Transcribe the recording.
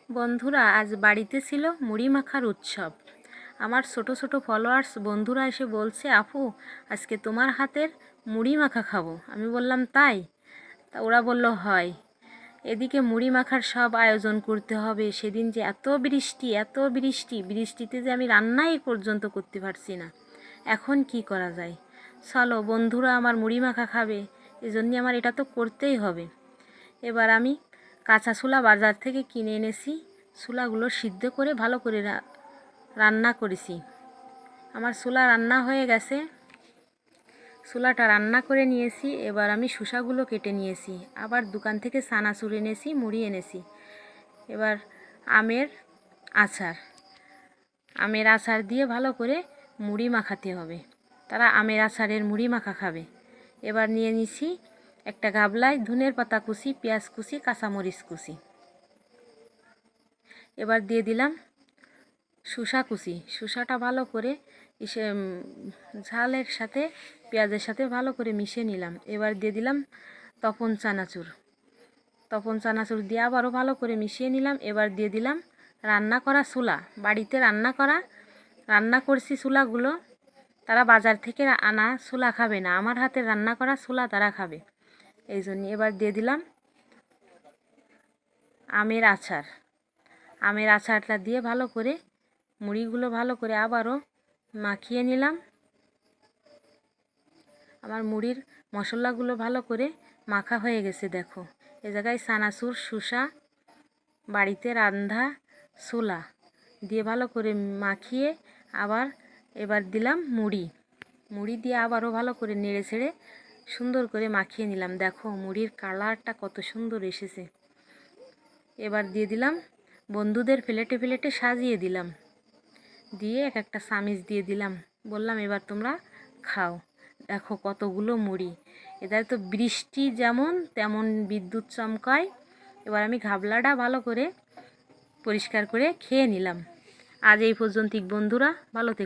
বন্ধুরা, আজ বাড়িতে ছিল মুড়ি মাখার উৎসব। আমার ছোট ছোট ফলোয়ার্স বন্ধুরা এসে বলছে, আপু আজকে তোমার হাতের মুড়ি মাখা খাবো। আমি বললাম তাই? তা ওরা বলল হয়। এদিকে মুড়ি মাখার সব আয়োজন করতে হবে। সেদিন যে এত বৃষ্টি, এত বৃষ্টি, বৃষ্টিতে যে আমি রান্নাই পর্যন্ত করতে পারছি না। এখন কি করা যায়? চলো, বন্ধুরা আমার মুড়ি মাখা খাবে, এজন্য আমার এটা তো করতেই হবে। এবার আমি কাঁচা ছোলা বাজার থেকে কিনে এনেছি। ছোলাগুলো সিদ্ধ করে ভালো করে রান্না করেছি। আমার ছোলা রান্না হয়ে গেছে। ছোলাটা রান্না করে নিয়েছি। এবার আমি শসাগুলো কেটে নিয়েছি। আবার দোকান থেকে চানাচুর এনেছি, মুড়ি এনেছি। এবার আমের আচার আমের আচার দিয়ে ভালো করে মুড়ি মাখাতে হবে। তারা আমের আচারের মুড়ি মাখা খাবে। এবার নিয়ে নিছি একটা গাবলায় ধনের পাতা কুচি, পেঁয়াজ কুচি, কাঁচামরিচ কুচি। এবার দিয়ে দিলাম শসা কুচি। শসাটা ভালো করে ঝালের সাথে পেঁয়াজের সাথে ভালো করে মিশিয়ে নিলাম। এবার দিয়ে দিলাম তপন চানাচুর দিয়ে আবারও ভালো করে মিশিয়ে নিলাম। এবার দিয়ে দিলাম রান্না করা ছোলা। বাড়িতে রান্না করছি ছোলাগুলো। তারা বাজার থেকে আনা ছোলা খাবে না, আমার হাতে রান্না করা ছোলা তারা খাবে, এই জন্য। এবার দিয়ে দিলাম আমের আচারটা দিয়ে ভালো করে মুড়িগুলো ভালো করে আবারও মাখিয়ে নিলাম। আমার মুড়ির মশলাগুলো ভালো করে মাখা হয়ে গেছে। দেখো, এ জায়গায় চানাচুর, শসা, বাড়িতে রান্ধা ছোলা দিয়ে ভালো করে মাখিয়ে আবার এবার দিলাম মুড়ি দিয়ে আবারও ভালো করে নেড়ে ছেড়ে সুন্দর করে মাখিয়ে নিলাম। দেখো মুড়ির কালারটা কত সুন্দর এসেছে। এবার দিয়ে দিলাম বন্ধুদের প্লেটে প্লেটে সাজিয়ে দিলাম, দিয়ে এক একটা চামিচ দিয়ে দিলাম। বললাম এবার তোমরা খাও। দেখো কতগুলো মুড়ি। এদের তো বৃষ্টি যেমন তেমন বিদ্যুৎ চমকায়। এবার আমি ঘাবলাটা ভালো করে পরিষ্কার করে খেয়ে নিলাম। আজ এই পর্যন্ত বন্ধুরা, ভালো থেকো।